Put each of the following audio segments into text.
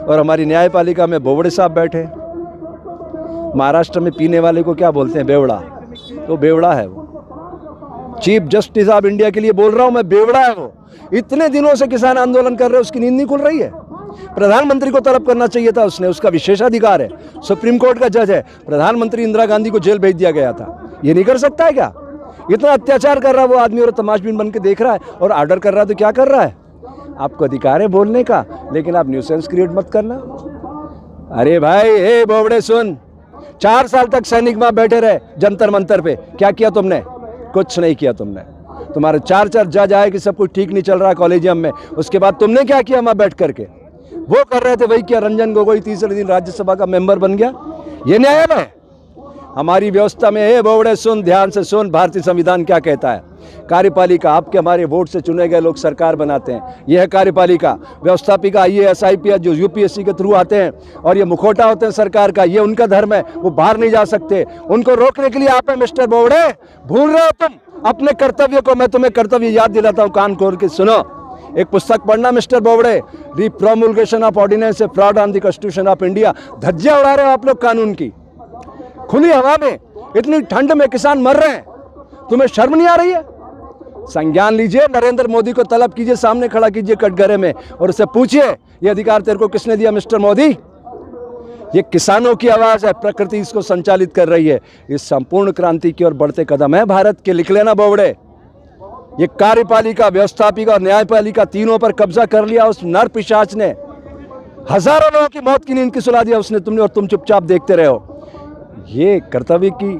और हमारी न्यायपालिका में बोबड़े साहब बैठे। महाराष्ट्र में पीने वाले को क्या बोलते हैं? बेवड़ा। तो बेवड़ा है वो। चीफ जस्टिस ऑफ इंडिया के लिए बोल रहा हूं मैं, बेवड़ा है वो। इतने दिनों से किसान आंदोलन कर रहे हैं, उसकी नींद नहीं खुल रही है। प्रधानमंत्री को तलब करना चाहिए था उसने, उसका विशेषाधिकार है, सुप्रीम कोर्ट का जज है। प्रधानमंत्री इंदिरा गांधी को जेल भेज दिया गया था, ये नहीं कर सकता है क्या? इतना अत्याचार कर रहा है वो आदमी और तमाशबीन बन के देख रहा है और ऑर्डर कर रहा है। तो क्या कर रहा है? आपको अधिकार है बोलने का, लेकिन आप न्यूसेंस क्रिएट मत करना। अरे भाई, हे बोबड़े सुन, 4 साल तक सैनिक वहां बैठे रहे जंतर मंतर पे, क्या किया तुमने? कुछ नहीं किया तुमने। तुम्हारे 4 जज आए कि सब कुछ ठीक नहीं चल रहा कॉलेजियम में, उसके बाद तुमने क्या किया? वहां बैठ करके वो कर रहे थे वही किया। रंजन गोगोई तीसरे दिन राज्यसभा का मेंबर बन गया। ये न्यायालय है हमारी व्यवस्था में। हे बोबड़े सुन, ध्यान से सुन, भारतीय संविधान क्या कहता है। कार्यपालिका आपके हमारे वोट से चुने गए लोग सरकार बनाते हैं, यह है कार्यपालिका। व्यवस्थापिका IAS IPS जो UPSC के थ्रू आते हैं और ये मुखौटा होते हैं सरकार का, ये उनका धर्म है, वो बाहर नहीं जा सकते। उनको रोकने के लिए आप हैं मिस्टर बोबड़े, भूल रहे हो तुम अपने कर्तव्य को। मैं तुम्हें कर्तव्य याद दिलाता हूँ, कान खोल के सुनो। एक पुस्तक पढ़ना mister Bobde, the promulgation of ordinance a fraud on the constitution of India. धज्जियां उड़ा रहे हो आप लोग कानून की, खुली हवा में, इतनी ठंड में किसान मर रहे हैं, तुम्हें शर्म नहीं आ रही है? संज्ञान लीजिए, नरेंद्र मोदी को तलब कीजिए, सामने खड़ा कीजिए कटघरे में और उससे पूछिए ये अधिकार तेरे को किसने दिया मिस्टर मोदी? ये किसानों की आवाज है, प्रकृति इसको संचालित कर रही है। इस संपूर्ण क्रांति की ओर बढ़ते कदम है भारत के। लिख लेना बोबड़े, ये कार्यपालिका, व्यवस्थापिका और न्यायपालिका तीनों पर कब्जा कर लिया उस नर पिशाच ने। हजारों लोगों की मौत की नींद की सुला दिया उसने, तुमने, और तुम चुपचाप देखते रहे हो। ये कर्तव्य की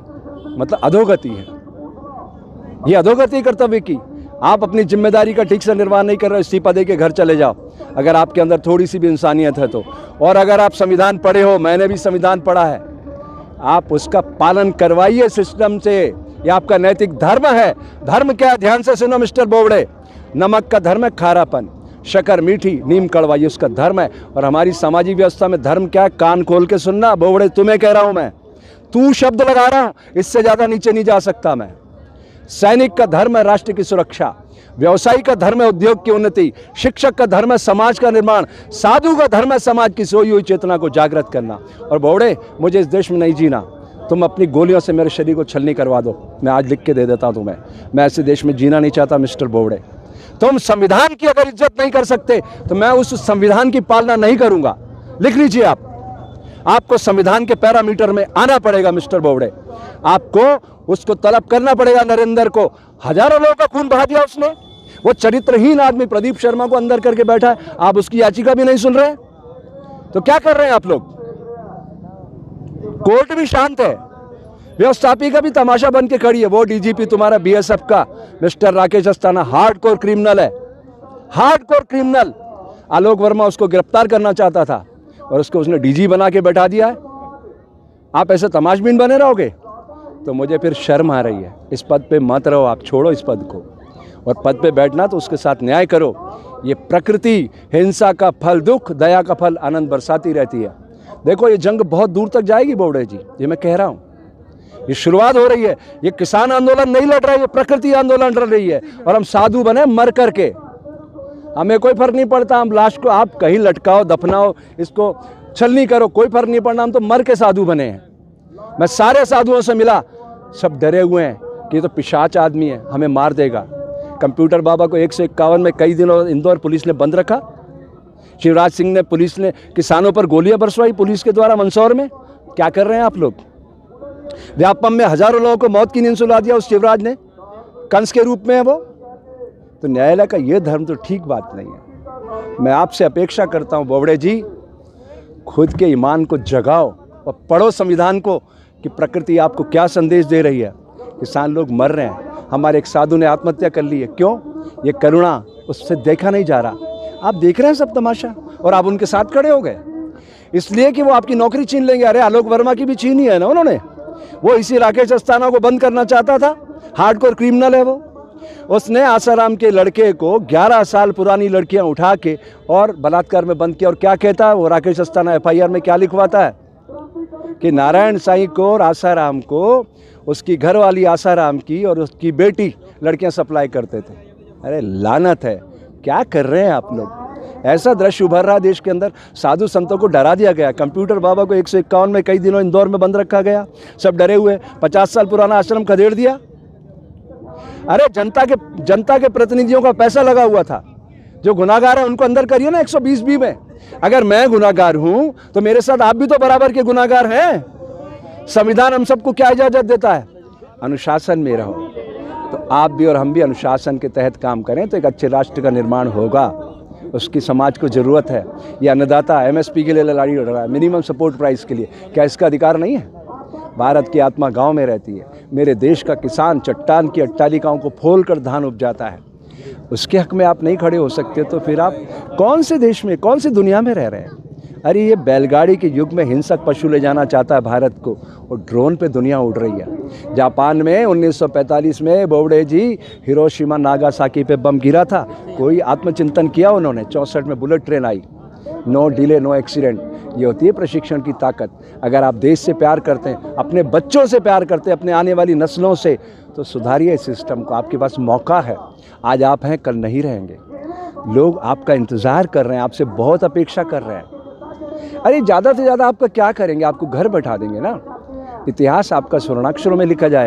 मतलब अधोगति है, ये अधोगति कर्तव्य की। आप अपनी जिम्मेदारी का ठीक से निर्वाह नहीं कर रहे हो, इस्तीफा दे के घर चले जाओ अगर आपके अंदर थोड़ी सी भी इंसानियत है तो। और अगर आप संविधान पढ़े हो, मैंने भी संविधान पढ़ा है, आप उसका पालन करवाइए सिस्टम से। ये आपका नैतिक धर्म है। धर्म क्या है? ध्यान से सुनो मिस्टर बोबड़े, नमक का धर्म है खारापन, शक्कर मीठी, नीम कड़वा, ये उसका धर्म है। और हमारी सामाजिक व्यवस्था में धर्म क्या है? कान खोल के सुनना बोबड़े, तुम्हें कह रहा हूं मैं, तू शब्द लगा रहा हूं, इससे ज्यादा नीचे नहीं जा सकता मैं। सैनिक का धर्म है राष्ट्र की सुरक्षा, व्यवसायी का धर्म है उद्योग की उन्नति, शिक्षक का धर्म है समाज का निर्माण, साधु का धर्म है समाज की सोई हुई चेतना को जागृत करना। और बोबड़े, मुझे इस देश में नहीं जीना, तुम अपनी गोलियों से मेरे शरीर को छलनी करवा दो, मैं आज लिख के दे देता हूं तुम्हें। मैं ऐसे देश में जीना नहीं चाहता मिस्टर बोबड़े। तुम संविधान की अगर इज्जत नहीं कर सकते तो मैं उस संविधान की पालना नहीं करूंगा। लिख लीजिए आप, आपको संविधान के पैरामीटर में आना पड़ेगा मिस्टर बोबड़े। आपको उसको तलब करना पड़ेगा नरेंद्र को। हजारों लोगों का खून बहा दिया उसने। वो चरित्रहीन आदमी प्रदीप शर्मा को अंदर करके बैठा है, आप उसकी याचिका भी नहीं सुन रहे। तो क्या कर रहे हैं आप लोग? कोर्ट भी शांत है, व्यवस्थापिका भी तमाशा बन के खड़ी है। वो DGP तुम्हारा BSF का mister Rakesh Asthana hardcore criminal है, हार्डकोर क्रिमिनल। आलोक वर्मा उसको गिरफ्तार करना चाहता था और उसको उसने DG बना के बैठा दिया है। आप ऐसे तमाशबीन बने रहोगे तो मुझे फिर शर्म आ रही है। इस पद पे मत रहो आप, छोड़ो इस पद को, और पद पे बैठना तो उसके साथ न्याय करो। ये प्रकृति हिंसा का फल दुख, दया का फल आनंद बरसाती रहती है। देखो ये जंग बहुत दूर तक जाएगी बोबड़े जी, ये मैं कह रहा हूँ। ये शुरुआत हो रही है। ये किसान आंदोलन नहीं लड़ रहा है, ये प्रकृति आंदोलन लड़ रही है। और हम साधु बने मर करके, हमें कोई फर्क नहीं पड़ता। हम लाश को आप कहीं लटकाओ, दफनाओ, इसको छलनी करो, कोई फर्क नहीं पड़ना। हम तो मर के साधु बने हैं। मैं सारे साधुओं से मिला, सब डरे हुए हैं कि ये तो पिशाच आदमी है, हमें मार देगा। कंप्यूटर बाबा को 151 में कई दिनों इंदौर पुलिस ने बंद रखा। शिवराज सिंह ने, पुलिस ने किसानों पर गोलियां बरसवाई पुलिस के द्वारा मंदसौर में। क्या कर रहे हैं आप लोग? व्यापम में हजारों लोगों को मौत की नींद सुला दिया उस शिवराज ने, कंस के रूप में है वो। तो न्यायालय का ये धर्म तो ठीक बात नहीं है। मैं आपसे अपेक्षा करता हूं बोबड़े जी, खुद के ईमान को जगाओ और पढ़ो संविधान को कि प्रकृति आपको क्या संदेश दे रही है। किसान लोग मर रहे हैं, हमारे एक साधु ने आत्महत्या कर ली है। क्यों? ये करुणा उससे देखा नहीं जा रहा। आप देख रहे हैं सब तमाशा और आप उनके साथ खड़े हो गए इसलिए कि वो आपकी नौकरी छीन लेंगे। अरे आलोक वर्मा की भी छीनी है ना उन्होंने, वो इसी राकेश अस्थाना को बंद करना चाहता था। हार्डकोर क्रिमिनल है वो। उसने आसाराम के लड़के को 11 साल पुरानी लड़कियां उठा के और बलात्कार में बंद किया। और क्या कहता है वो राकेश अस्थाना FIR में क्या लिखवाता है कि नारायण साईं को और आसाराम को उसकी घरवाली आसाराम की और उसकी बेटी लड़कियां सप्लाई करते थे। अरे लानत है, क्या कर रहे हैं आप लोग? ऐसा दृश्य उभर रहा देश के अंदर, साधु संतों को डरा दिया गया। कंप्यूटर बाबा को 151 में कई दिनों इंदौर में बंद रखा गया, सब डरे हुए। 50 साल पुराना आश्रम खदेड़ दिया। अरे जनता के प्रतिनिधियों का पैसा लगा हुआ था। जो गुनाहगार है उनको अंदर करिए ना 120B में। अगर मैं गुनाहगार हूं तो मेरे साथ आप भी तो बराबर के गुनाहगार हैं। संविधान हम सबको क्या इजाजत देता है? अनुशासन में रहो। तो आप भी और हम भी अनुशासन के तहत काम करें तो एक अच्छे राष्ट्र का निर्माण होगा। उसकी समाज को ज़रूरत है। ये अन्नदाता MSP के लिए लड़ाई लड़ रहा है, मिनिमम सपोर्ट प्राइस के लिए। क्या इसका अधिकार नहीं है? भारत की आत्मा गांव में रहती है। मेरे देश का किसान चट्टान की अट्टालिकाओं को फोल कर धान उपजाता है। उसके हक में आप नहीं खड़े हो सकते तो फिर आप कौन से देश में, कौन सी दुनिया में रह रहे हैं? अरे ये बैलगाड़ी के युग में हिंसक पशु ले जाना चाहता है भारत को, और ड्रोन पे दुनिया उड़ रही है। जापान में 1945 में बोबडे जी हिरोशिमा नागासाकी पे बम गिरा था। कोई आत्मचिंतन किया उन्होंने? 64 में बुलेट ट्रेन आई, नो डिले नो एक्सीडेंट। ये होती है प्रशिक्षण की ताकत। अगर आप देश से प्यार करते हैं, अपने बच्चों से प्यार करते हैं, अपने आने वाली नस्लों से, तो सुधारिए इस सिस्टम को। आपके पास मौका है। आज आप हैं, कल नहीं रहेंगे। लोग आपका इंतज़ार कर रहे हैं, आपसे बहुत अपेक्षा कर रहे हैं। अरे ज़्यादा से ज़्यादा आपका क्या करेंगे? आपको घर बैठा देंगे ना। इतिहास आपका स्वर्णाक्षरों में लिखा जाएगा।